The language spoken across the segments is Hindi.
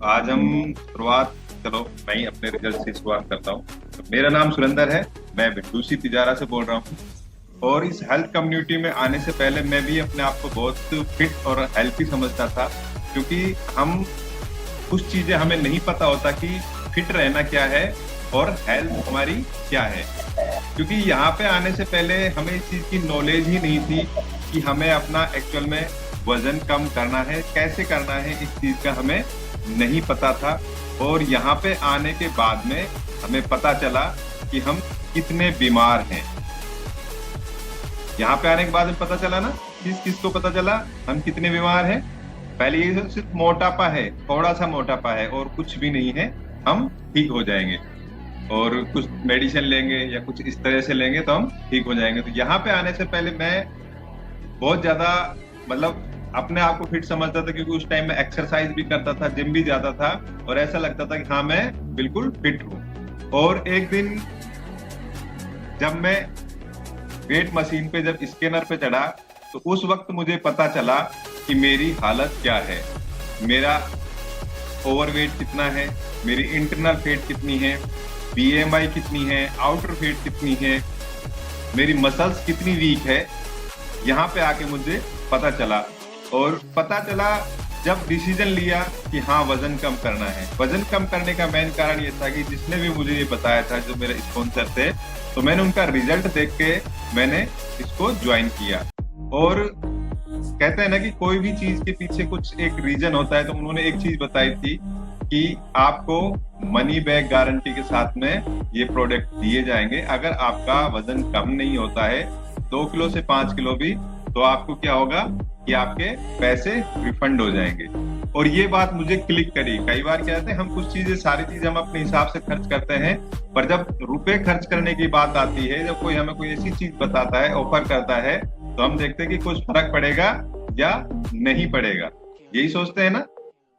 आज हम शुरुआत, चलो मैं ही अपने रिजल्ट से शुरुआत करता हूँ। तो मेरा नाम सुरेंद्र है। मैं बिट्टूसी तिजारा से बोल रहा हूँ। और इस हेल्थ कम्युनिटी में आने से पहले मैं भी अपने आप को बहुत फिट और हेल्थी समझता था, क्योंकि हम कुछ चीजें हमें नहीं पता होता कि फिट रहना क्या है और हेल्थ हमारी क्या है। क्योंकि यहाँ पे आने से पहले हमें इस चीज की नॉलेज ही नहीं थी कि हमें अपना एक्चुअल में वजन कम करना है, कैसे करना है, इस चीज का हमें नहीं पता था। और यहाँ पे आने के बाद में हमें पता चला कि हम कितने बीमार हैं। यहाँ पे आने के बाद में पता चला ना, किसको पता चला हम कितने बीमार हैं। पहले ये सिर्फ मोटापा है, थोड़ा सा मोटापा है और कुछ भी नहीं है, हम ठीक हो जाएंगे और कुछ मेडिसिन लेंगे या कुछ इस तरह से लेंगे तो हम ठीक हो जाएंगे। तो यहाँ पे आने से पहले मैं बहुत ज्यादा, मतलब अपने आप को फिट समझता था, क्योंकि उस टाइम में एक्सरसाइज भी करता था, जिम भी जाता था और ऐसा लगता था कि हाँ मैं बिल्कुल फिट हूँ। और एक दिन जब मैं वेट मशीन पे, जब स्कैनर पे चढ़ा, तो उस वक्त मुझे पता चला कि मेरी हालत क्या है। मेरा ओवरवेट कितना है, मेरी इंटरनल फैट कितनी है, बीएमआई कितनी है, आउटर फैट कितनी है, मेरी मसल्स कितनी वीक है। यहाँ पे आके मुझे पता चला। और पता चला जब डिसीजन लिया कि हाँ वजन कम करना है। वजन कम करने का मेन कारण ये था कि जिसने भी मुझे ये बताया था, जो मेरे स्पॉन्सर थे, तो मैंने उनका रिजल्ट देख के मैंने इसको ज्वाइन किया। और कहते हैं ना कि कोई भी चीज के पीछे कुछ एक रीजन होता है। तो उन्होंने एक चीज बताई थी कि आपको मनी बैक गारंटी के साथ में ये प्रोडक्ट दिए जाएंगे। अगर आपका वजन कम नहीं होता है 2 किलो से 5 किलो भी, तो आपको क्या होगा कि आपके पैसे रिफंड हो जाएंगे। और ये बात मुझे क्लिक करी। कई बार क्या होता है, हम कुछ चीजें, सारी चीजें हम अपने हिसाब से खर्च करते हैं, पर जब रुपए खर्च करने की बात आती है, जब कोई हमें कोई ऐसी चीज बताता है, ऑफर करता है, तो हम देखते हैं कि कुछ फर्क पड़ेगा या नहीं पड़ेगा, यही सोचते हैं ना।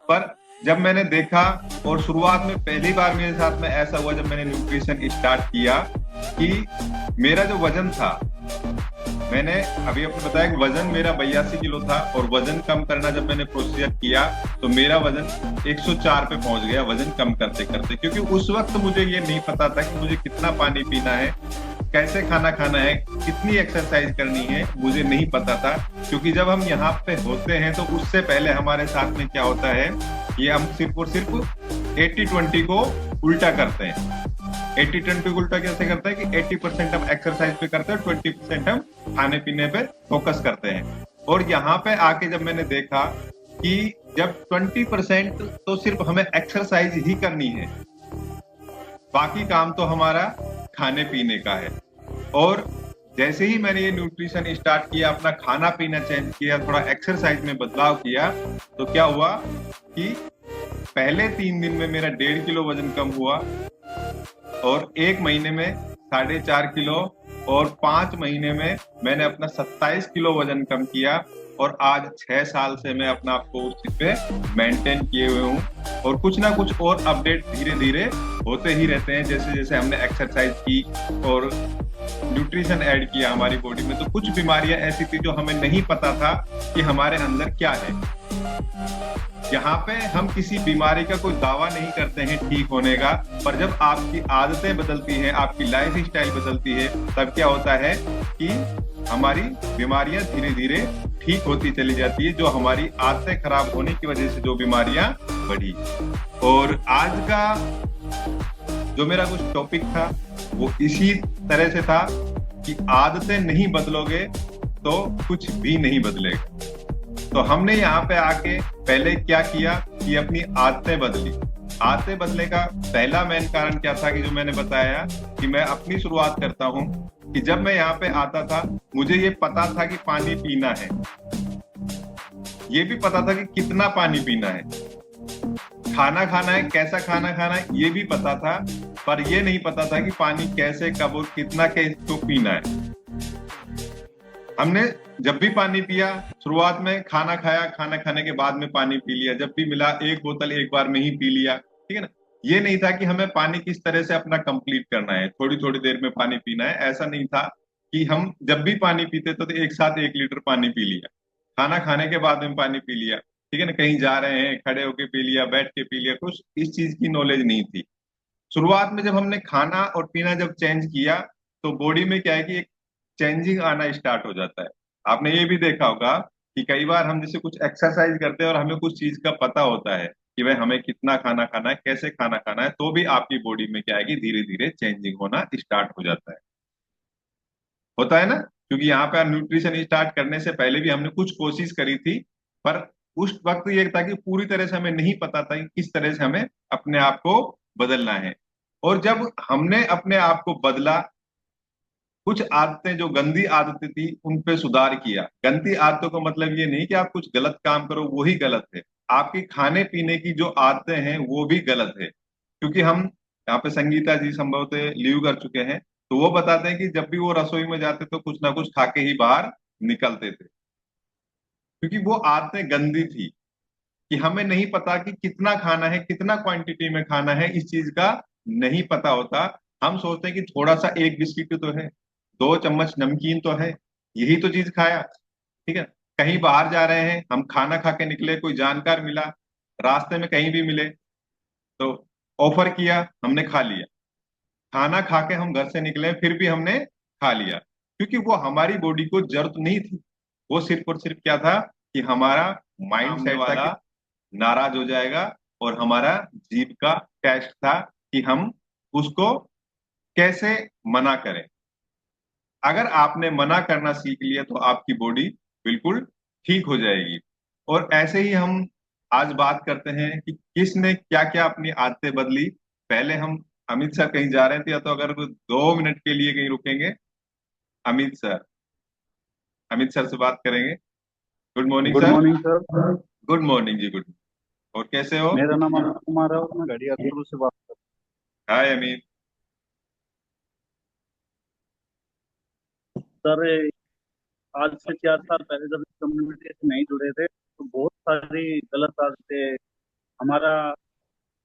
पर जब मैंने देखा, और शुरुआत में पहली बार मेरे साथ में ऐसा हुआ जब मैंने न्यूट्रिशन स्टार्ट किया, कि मेरा जो वजन था, मैंने अभी आपको बताया कि वजन मेरा 82 किलो था, और वजन कम करना जब मैंने प्रोसीजर किया तो मेरा वजन 104 पे पहुंच गया, वजन कम करते करते। क्योंकि उस वक्त मुझे ये नहीं पता था कि मुझे कितना पानी पीना है, कैसे खाना खाना है, कितनी एक्सरसाइज करनी है, मुझे नहीं पता था। क्योंकि जब हम यहाँ पे होते हैं तो उससे पहले हमारे साथ में क्या होता है, ये हम सिर्फ और सिर्फ 80-20 को उल्टा करते हैं। 80-20 को उल्टा कैसे करते हैं कि 80% हम एक्सरसाइज पे करते हैं, 20% हम खाने पीने पे फोकस करते हैं। और यहाँ पे आके जब मैंने देखा कि जब 20% तो सिर्फ हमें एक्सरसाइज ही करनी है, बाकी काम तो हमारा खाने पीने का है। और जैसे ही मैंने ये न्यूट्रिशन स्टार्ट किया, अपना खाना पीना चेंज किया, थोड़ा एक्सरसाइज में बदलाव किया, तो क्या हुआ कि पहले 3 दिन में मेरा 1.5 किलो वजन कम हुआ, और 1 महीने में 4.5 किलो, और 5 महीने में मैंने अपना 27 किलो वजन कम किया। और आज 6 साल से मैं अपना आपको उस चीज पे मेंटेन किए हुए हूँ। और कुछ ना कुछ और अपडेट धीरे धीरे होते ही रहते हैं, जैसे जैसे हमने एक्सरसाइज की और न्यूट्रिशन ऐड किया हमारी बॉडी में। तो कुछ बीमारियां ऐसी थी जो हमें नहीं पता था कि हमारे अंदर क्या है। यहाँ पे हम किसी बीमारी का कोई दावा नहीं करते हैं ठीक होने का, पर जब आपकी आदतें बदलती हैं, आपकी लाइफ स्टाइल बदलती है, तब क्या होता है कि हमारी बीमारियां धीरे धीरे ठीक होती चली जाती है, जो हमारी आदतें खराब होने की वजह से जो बीमारियां बढ़ी। और आज का जो मेरा कुछ टॉपिक था वो इसी तरह से था कि आदतें नहीं बदलोगे तो कुछ भी नहीं बदलेगा। तो हमने यहाँ पे आके पहले क्या किया कि अपनी आदतें बदली। आदतें बदलने का पहला मेन कारण क्या था कि जो मैंने बताया कि मैं अपनी शुरुआत करता हूँ, कि जब मैं यहाँ पे आता था मुझे ये पता था कि पानी पीना है, ये भी पता था कि कितना पानी पीना है, खाना खाना है, कैसा खाना खाना है, ये भी पता था, पर ये नहीं पता था कि पानी कैसे, कब और कितना कैसे पीना है। हमने जब भी पानी पिया, शुरुआत में खाना खाया, खाना खाने के बाद में पानी पी लिया, जब भी मिला 1 बोतल एक बार में ही पी लिया, ठीक है ना। ये नहीं था कि हमें पानी किस तरह से अपना कंप्लीट करना है, थोड़ी थोड़ी देर में पानी पीना है, ऐसा नहीं था। कि हम जब भी पानी पीते तो एक साथ 1 लीटर पानी पी लिया, खाना खाने के बाद में पानी पी लिया, ठीक है ना, कहीं जा रहे हैं खड़े होके पी लिया, बैठ के पी लिया, कुछ इस चीज की नॉलेज नहीं थी। शुरुआत में जब हमने खाना और पीना जब चेंज किया, तो बॉडी में क्या है कि एक चेंजिंग आना स्टार्ट हो जाता है। आपने ये भी देखा होगा कि कई बार हम जैसे कुछ एक्सरसाइज करते हैं और हमें कुछ चीज का पता होता है कि भाई हमें कितना खाना खाना है, कैसे खाना खाना है, तो भी आपकी बॉडी में क्या है कि धीरे धीरे चेंजिंग होना स्टार्ट हो जाता है। होता है ना, क्योंकि यहाँ पे न्यूट्रिशन स्टार्ट करने से पहले भी हमने कुछ कोशिश करी थी, पर उस वक्त ये था कि पूरी तरह से हमें नहीं पता था कि किस तरह से हमें अपने आप को बदलना है। और जब हमने अपने आप को बदला, कुछ आदतें जो गंदी आदतें थी उन पे सुधार किया। गंदी आदतों का मतलब ये नहीं कि आप कुछ गलत काम करो वो ही गलत है, आपकी खाने पीने की जो आदतें हैं वो भी गलत है। क्योंकि हम यहाँ पे संगीता जी संभवतः लीव कर चुके हैं, तो वो बताते हैं कि जब भी वो रसोई में जाते तो कुछ ना कुछ खा के ही बाहर निकलते थे, क्योंकि वो आदतें गंदी थी। कि हमें नहीं पता कि कितना खाना है, कितना क्वांटिटी में खाना है, इस चीज का नहीं पता होता। हम सोचते हैं कि थोड़ा सा एक बिस्किट तो है, 2 चम्मच नमकीन तो है, यही तो चीज खाया। ठीक है, कहीं बाहर जा रहे हैं, हम खाना खा के निकले, कोई जानकार मिला, रास्ते में कहीं भी मिले, तो ऑफर किया, हमने खा लिया। खाना खा के हम घर से निकले, फिर भी हमने खा लिया, क्योंकि वो हमारी बॉडी को जरूरत नहीं थी। वो सिर्फ और सिर्फ क्या था कि हमारा माइंड सेट वाला नाराज हो जाएगा, और हमारा जीभ का टेस्ट था कि हम उसको कैसे मना करें। अगर आपने मना करना सीख लिया तो आपकी बॉडी बिल्कुल ठीक हो जाएगी। और ऐसे ही हम आज बात करते हैं कि किसने क्या क्या अपनी आदतें बदली। पहले हम अमित सर कहीं जा रहे थे, या तो अगर वो 2 मिनट के लिए कहीं रुकेंगे। अमित सर, अमित सर से बात करेंगे। Good morning good sir. Morning sir. Good morning ji, good. और कैसे हो? मेरा नाम अमित कुमार है और मैं घड़िया गुरु से बात कर हाय अमित। सर। आज से 4 साल पहले जब इस कम्युनिटी से नहीं जुड़े थे तो बहुत सारी गलत आदतें हमारा,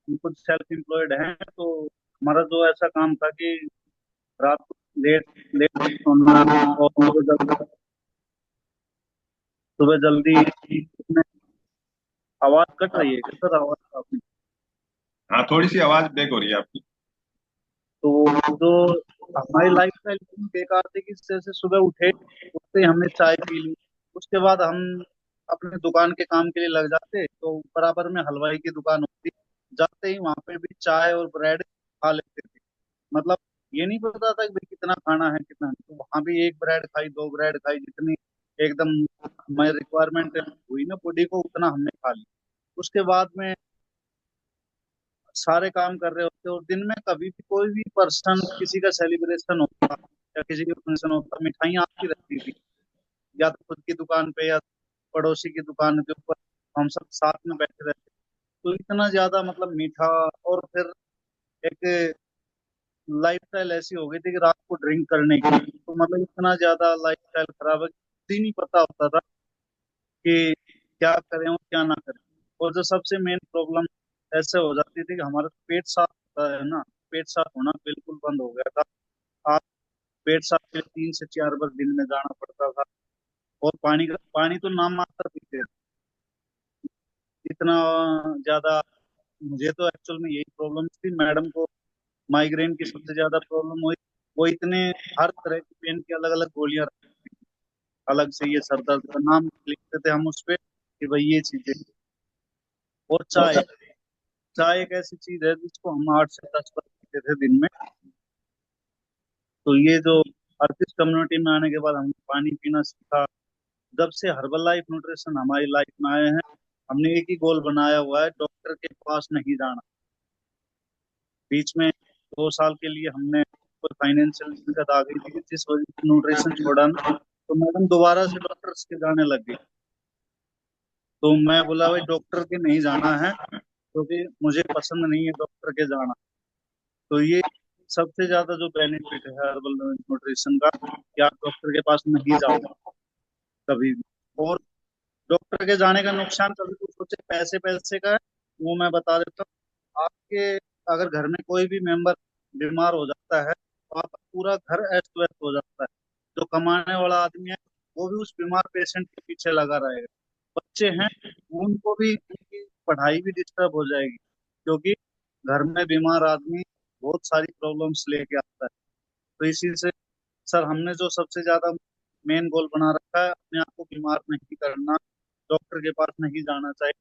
हम खुद सेल्फ एम्प्लॉयड हैं तो हमारा जो ऐसा काम था कि रात को लेट लेट तक सोना और सुबह जल्दी उठने। आवाज कट रही है क्या सर? आवाज आपकी। हाँ, थोड़ी सी आवाज ब्रेक हो रही है आपकी। तो जो हमारी लाइफ स्टाइल इतनी बेकार थी कि जैसे सुबह उठे, उठते ही हमने चाय पी ली, उसके बाद हम अपने दुकान के काम के लिए लग जाते, तो बराबर में हलवाई की दुकान होती, जाते ही वहां पे भी चाय और ब्रेड खा लेते थे। मतलब ये नहीं पता था कि भाई कितना खाना है कितना नहीं, तो वहां भी एक ब्रेड खाई, 2 ब्रेड खाई, जितनी एकदम हमारी रिक्वायरमेंट हुई ना बॉडी को उतना हमने खा ली। उसके बाद में सारे काम कर रहे होते, और दिन में कभी भी कोई भी पर्सन किसी का सेलिब्रेशन होता या किसी का फंक्शन होता, मिठाइयाँ आती रहती थी, या तो खुद की दुकान पे या पड़ोसी की दुकान के ऊपर हम सब साथ में बैठे रहते। तो इतना ज्यादा मतलब मीठा, और फिर एक लाइफ स्टाइल ऐसी हो गई थी कि रात को ड्रिंक करने की, तो मतलब इतना ज्यादा लाइफ स्टाइल खराब है कि नहीं पता होता था कि क्या करें और क्या ना करें। और जो सबसे मेन प्रॉब्लम ऐसे हो जाती थी कि हमारा पेट साफ होता है ना, पेट साफ होना बिल्कुल बंद हो गया था। आप पेट साफ के लिए 3 से 4 बार दिन में जाना पड़ता था, और पानी तो नाम मात्र पीते थे। इतना ज्यादा मुझे तो एक्चुअल में यही प्रॉब्लम थी। मैडम को माइग्रेन की सबसे ज्यादा प्रॉब्लम हुई। वो इतने हर तरह की पेन की अलग अलग गोलियां रखती थी, अलग से ये सर दर्द का नाम लिखते थे हम उस पे कि भाई ये चीजें। और चाय, चाय एक ऐसी चीज है जिसको हम 8 से 10 बार पीते थे दिन में। तो ये जो आर्टिस्ट कम्युनिटी में आने के बाद हमने पानी पीना सीखा। जब से हर्बल लाइफ न्यूट्रिशन हमारी लाइफ में आए हैं, हमने एक ही गोल बनाया हुआ है, डॉक्टर के पास नहीं जाना। बीच में 2 साल के लिए हमने कोई फाइनेंशियल दिक्कत आ गई थी कि जिस वजह से न्यूट्रिशन छोड़ा ना, तो मैडम दोबारा से डॉक्टर्स के जाने लग गई। तो मैं बोला भाई डॉक्टर के नहीं जाना है, क्योंकि मुझे पसंद नहीं है डॉक्टर के जाना। तो ये सबसे ज्यादा जो बेनिफिट है हर्बल न्यूट्रिशन का, कि आप डॉक्टर के पास नहीं जाओ कभी भी। और डॉक्टर के जाने का नुकसान कभी कुछ सोचे पैसे पैसे का है, वो मैं बता देता हूँ। आपके अगर घर में कोई भी मेंबर बीमार हो जाता है तो आपका पूरा घर अस्त व्यस्त हो जाता है। जो कमाने वाला आदमी है वो भी उस बीमार पेशेंट के पीछे लगा रहेगा। बच्चे हैं, वो उनको भी उनकी पढ़ाई भी डिस्टर्ब हो जाएगी, क्योंकि घर में बीमार आदमी बहुत सारी प्रॉब्लम्स लेके आता है। तो इसी से सर हमने जो सबसे ज्यादा मेन गोल बना रखा है, अपने आप को बीमार नहीं करना, डॉक्टर के पास नहीं जाना चाहिए,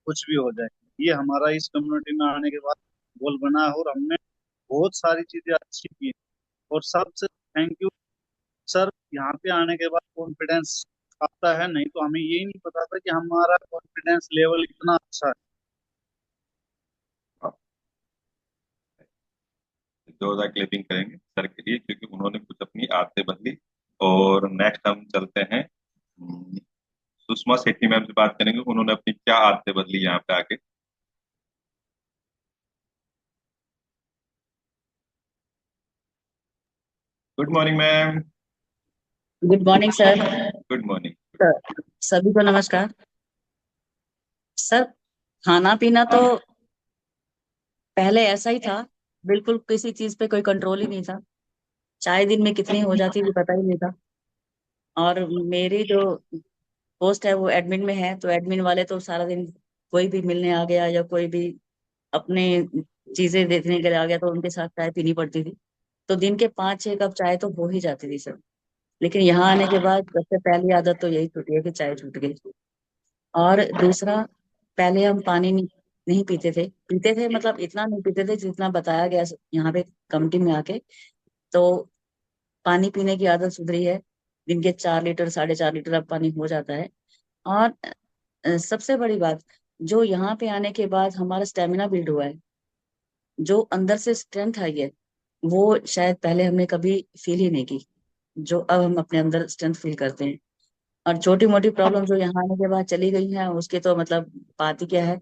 कुछ भी हो जाए। ये हमारा इस कम्युनिटी में आने के बाद गोल बना है, और हमने बहुत सारी चीजें अच्छी की हैं। और सबसे थैंक यू सर, यहाँ पे आने के बाद कॉन्फिडेंस आता है, नहीं तो हमें यही नहीं पता था कि हमारा कॉन्फिडेंस लेवल इतना अच्छा है। जोरदार क्लैपिंग करेंगे सर के लिए, क्योंकि उन्होंने कुछ अपनी आदतें बदली। और नेक्स्ट हम चलते हैं सुषमा शेट्टी मैम से बात करेंगे, उन्होंने अपनी क्या आदतें बदली यहाँ पे आके। Good morning ma'am. Good morning sir. Good morning. Sir, सभी को नमस्कार। सर, खाना पीना तो पहले ऐसा ही था, बिल्कुल किसी चीज पे कोई कंट्रोल ही नहीं था। चाय दिन में कितनी हो जाती थी पता ही नहीं था। और मेरी जो पोस्ट है वो एडमिन में है, तो एडमिन वाले तो सारा दिन कोई भी मिलने आ गया या कोई भी अपने चीजें देखने के लिए आ गया तो उनके साथ चाय पीनी पड़ती थी। तो दिन के 5-6 कप चाय तो हो ही जाती थी सर। लेकिन यहाँ आने के बाद सबसे पहली आदत तो यही छूटी है कि चाय छूट गई। और दूसरा, पहले हम पानी नहीं पीते थे मतलब इतना नहीं पीते थे जितना बताया गया यहाँ पे कमिटी में आके। तो पानी पीने की आदत सुधरी है। दिन के 4 लीटर 4.5 लीटर अब पानी हो जाता है। और सबसे बड़ी बात, जो यहाँ पे आने के बाद हमारा स्टेमिना बिल्ड हुआ है, जो अंदर से स्ट्रेंथ आई है, वो शायद पहले हमने कभी फील ही नहीं की, जो अब हम अपने अंदर स्ट्रेंथ फील करते हैं। और छोटी मोटी प्रॉब्लम जो यहाँ आने के बाद चली गई है उसके तो मतलब बात ही क्या है।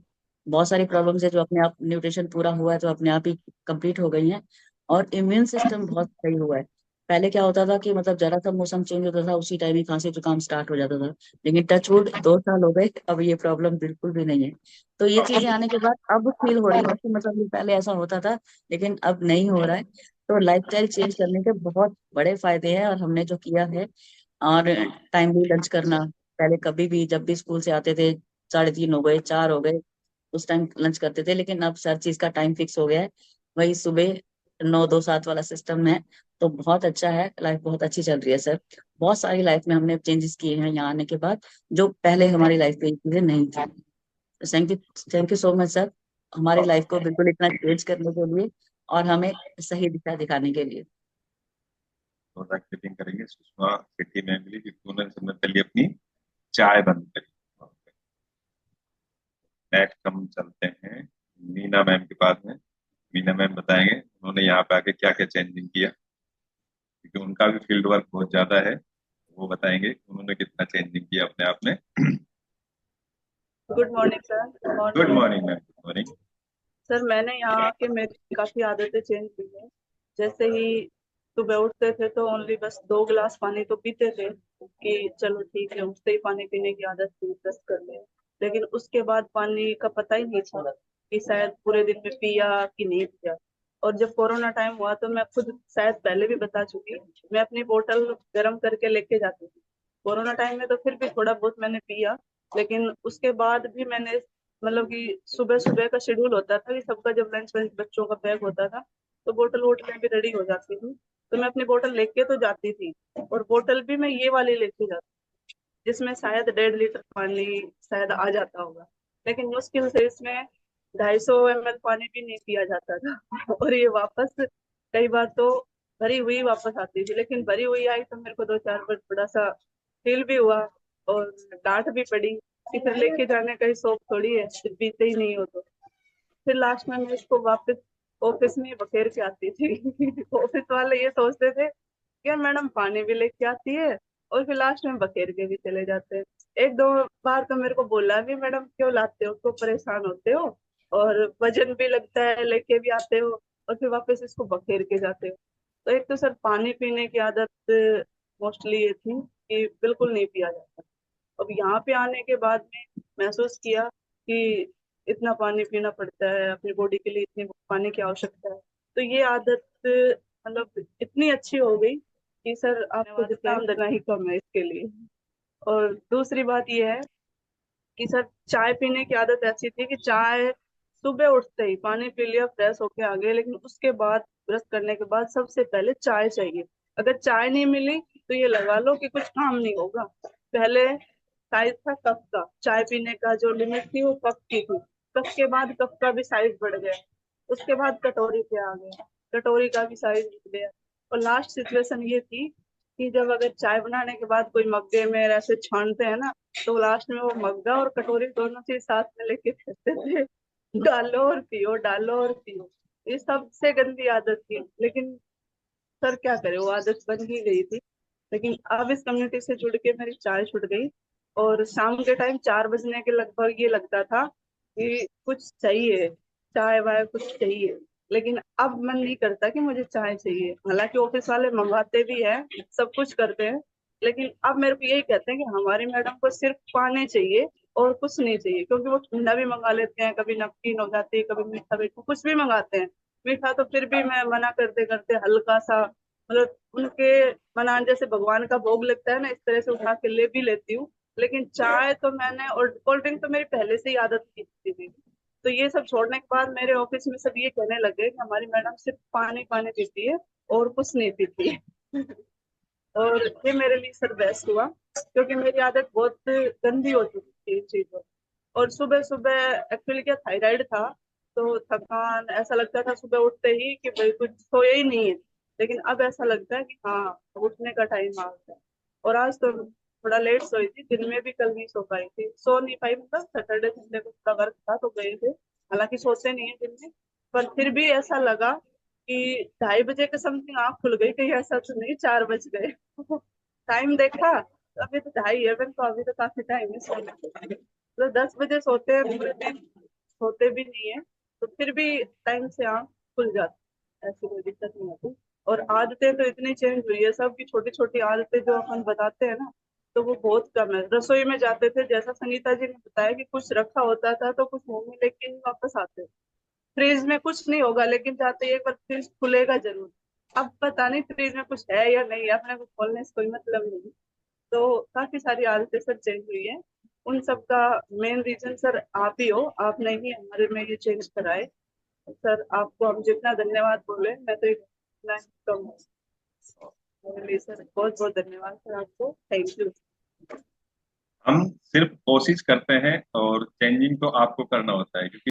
बहुत सारी प्रॉब्लम्स है जो अपने आप, न्यूट्रिशन पूरा हुआ है तो अपने आप ही कंप्लीट हो गई हैं। और इम्यून सिस्टम बहुत सही हुआ है। पहले क्या होता था कि मतलब जरा सा मौसम चेंज होता था उसी टाइम ही खांसी जुकाम स्टार्ट हो जाता था। लेकिन टचवुड 2 साल हो गए, अब ये प्रॉब्लम बिल्कुल भी नहीं है। तो ये चीजें आने के बाद अब फील हो रही है कि मतलब ये पहले ऐसा होता था लेकिन अब नहीं हो रहा है। तो लाइफस्टाइल चेंज करने के बहुत बड़े फायदे हैं और हमने जो किया है। और टाइमली लंच करना, पहले कभी भी जब भी स्कूल से आते थे 3:30 हो गए 4 हो गए उस टाइम लंच करते थे, लेकिन अब हर चीज का टाइम फिक्स हो गया है। वही सुबह 9-2-7 वाला सिस्टम है। तो बहुत अच्छा है, लाइफ बहुत अच्छी चल रही है सर। बहुत सारी लाइफ में हमने चेंजेस किए हैं यहाँ आने के बाद, जो पहले हमारी लाइफ में ये चीजें नहीं थी। Thank you, thank you so much sir, हमारी लाइफ को बिल्कुल इतना चेंज करने के लिए और हमें सही दिशा दिखाने के लिए। जोरदार क्लैपिंग करेंगे सुषमा शेट्टी मैम के लिए, क्योंकि उन्होंने सबसे पहले अपनी चाय बंद करी। नेक्स्ट हम चलते हैं मीना मैम के पास में। मीना मैम बताएंगे उन्होंने यहाँ पे आके क्या क्या चेंजिंग किया, क्योंकि उनका भी फील्ड वर्क बहुत ज्यादा है। वो बताएंगे उन्होंने कितना चेंजिंग किया अपने आप में। Good morning sir. Good good morning morning ma'am. Good morning. Sir. मैंने यहाँ आके मेरी काफी आदतें चेंज हुई है। जैसे ही सुबह उठते थे तो ओनली बस 2 गिलास पानी तो पीते थे कि चलो ठीक है, उठते ही पानी पीने की आदत थी, ब्रश कर ले। लेकिन उसके बाद पानी का पता ही नहीं चला कि शायद पूरे दिन में पिया कि नहीं पिया। और जब कोरोना टाइम हुआ तो मैं खुद शायद पहले भी बता चुकी, मैं अपनी बोतल गर्म करके लेके जाती थी। कोरोना टाइम में तो फिर भी थोड़ा बहुत मैंने पिया, लेकिन उसके बाद भी मैंने मतलब कि सुबह सुबह का शेड्यूल होता था कि सबका जब लंच वंच बच्चों का पैक होता था तो बोतल वोटल में भी रेडी हो जाती थी। तो मैं अपनी बोतल लेके तो जाती थी, और बोतल भी मैं ये वाली लेके जाती जिसमें शायद 1.5 लीटर पानी शायद आ जाता होगा। लेकिन मुश्किल से इसमें 250 ml पानी भी नहीं पिया जाता था और ये वापस कई बार तो भरी हुई वापस आती थी। लेकिन भरी हुई आई तो मेरे को 2-4 बार थोड़ा सा फील भी हुआ और डांट भी पड़ी कि फिर लेके जाने का ही शौक थोड़ी है, फिर पीते ही नहीं हो तो। फिर लास्ट में मैं इसको वापस ऑफिस में ही बखेर के आती थी ऑफिस वाले ये सोचते थे कि मैडम पानी भी लेके आती है और फिर लास्ट में बखेर के भी चले जाते हैं। 1-2 बार तो मेरे को बोला भी, मैडम क्यों लाते हो, तो परेशान होते हो और वजन भी लगता है, लेके भी आते हो और फिर वापस इसको बखेर के जाते हो। तो एक तो सर पानी पीने की आदत मोस्टली ये थी कि बिल्कुल नहीं पिया जाता। अब यहाँ पे आने के बाद में महसूस किया कि इतना पानी पीना पड़ता है, अपनी बॉडी के लिए इतनी पानी की आवश्यकता है। तो ये आदत मतलब इतनी अच्छी हो गई कि सर आपको ध्यान देना ही कम है इसके लिए। और दूसरी बात ये है कि सर चाय पीने की आदत ऐसी थी कि चाय सुबह उठते ही पानी पी लिया, फ्रेश होके आ गए, लेकिन उसके बाद ब्रश करने के बाद सबसे पहले चाय चाहिए। अगर चाय नहीं मिली तो ये लगा लो कि कुछ काम नहीं होगा। पहले साइज था कप का, चाय पीने का जो लिमिट थी वो कप की थी। कप के बाद कप का भी साइज बढ़ गया, उसके बाद कटोरी पे आ गया, कटोरी का भी साइज बढ़ गया, और लास्ट सिचुएशन ये थी कि जब अगर चाय बनाने के बाद कोई मग्गे में ऐसे छानते हैं ना, तो लास्ट में वो मग्गा और कटोरी दोनों चीज साथ में लेके फिरते थे। डालो और पियो, डालो और पियो। ये सबसे गंदी आदत थी, लेकिन सर क्या करे, वो आदत बन ही गई थी। लेकिन अब इस कम्युनिटी से जुड़ के मेरी चाय छूट गई, और शाम के टाइम 4 बजने के लगभग ये लगता था कि कुछ चाहिए, चाय वाय कुछ चाहिए। लेकिन अब मन नहीं करता कि मुझे चाय चाहिए, हालांकि ऑफिस वाले मंगवाते भी हैं, सब कुछ करते हैं, लेकिन अब मेरे को यही कहते हैं कि हमारी मैडम को सिर्फ पानी चाहिए और कुछ नहीं चाहिए, क्योंकि वो ठंडा भी मंगा लेते हैं, कभी नमकीन हो जाती है, कभी मीठा मीठा कुछ भी मंगाते हैं। मीठा तो फिर भी मैं मना करते करते हल्का सा, मतलब उनके मनान जैसे भगवान का भोग लगता है ना, इस तरह से उठा के ले भी लेती हूँ। लेकिन चाय तो मैंने, और कोल्ड ड्रिंक तो मेरी पहले से ही आदत थी। तो ये सब छोड़ने के बाद मेरे ऑफिस में सब ये कहने लगे कि हमारी मैडम सिर्फ पानी पानी पीती है और कुछ नहीं पीती है। और ये मेरे लिए सर बेस्ट हुआ, क्योंकि मेरी आदत बहुत गंदी हो चुकी थी इन चीजों। और सुबह सुबह एक्चुअली क्या, थायराइड था, तो थकान, ऐसा लगता था सुबह उठते ही कि भाई कुछ सोया ही नहीं है। लेकिन अब ऐसा लगता है कि हाँ, उठने का टाइम आ गया। और आज तो थोड़ा लेट सोई थी, दिन में भी कल नहीं सो पाई थी, सो नहीं पाई, मतलब सैटरडे संडे को थोड़ा वर्क था तो गए थे, हालांकि सोते नहीं है दिन में। पर फिर भी ऐसा लगा कि 2:30 बजे के समथिंग आँख खुल गई, कहीं ऐसा तो नहीं 4 बज गए। टाइम देखा तो अभी तो 2:30 है, तो अभी तो काफी टाइम है सोने को। मतलब 10 बजे सोते हैं, पूरे दिन सोते भी नहीं है, तो फिर भी टाइम से आँख खुल जाती, ऐसी कोई दिक्कत नहीं होती। और आदतें तो इतनी चेंज हुई है, सब की छोटी छोटी आदतें जो अपन बताते हैं ना, तो वो बहुत कम है। रसोई में जाते थे, जैसा संगीता जी ने बताया कि कुछ रखा होता था तो कुछ मुंह में लेके ही वापस आते। फ्रिज में कुछ नहीं होगा, लेकिन जाते ही एक बार फ्रिज खुलेगा जरूर। अब पता नहीं फ्रिज में कुछ है या नहीं है, अपने को खोलने से कोई मतलब नहीं। तो काफी सारी आदतें सर चेंज हुई है। उन सब का मेन रीजन सर आप ही हो, आपने ही हमारे में ये चेंज कराए। सर आपको हम जितना धन्यवाद बोले मैं तो इतना ही कम है। मेरे लिए सर बहुत बहुत धन्यवाद सर आपको, थैंक यू। हम सिर्फ कोशिश करते हैं और चेंजिंग तो आपको करना होता है, क्योंकि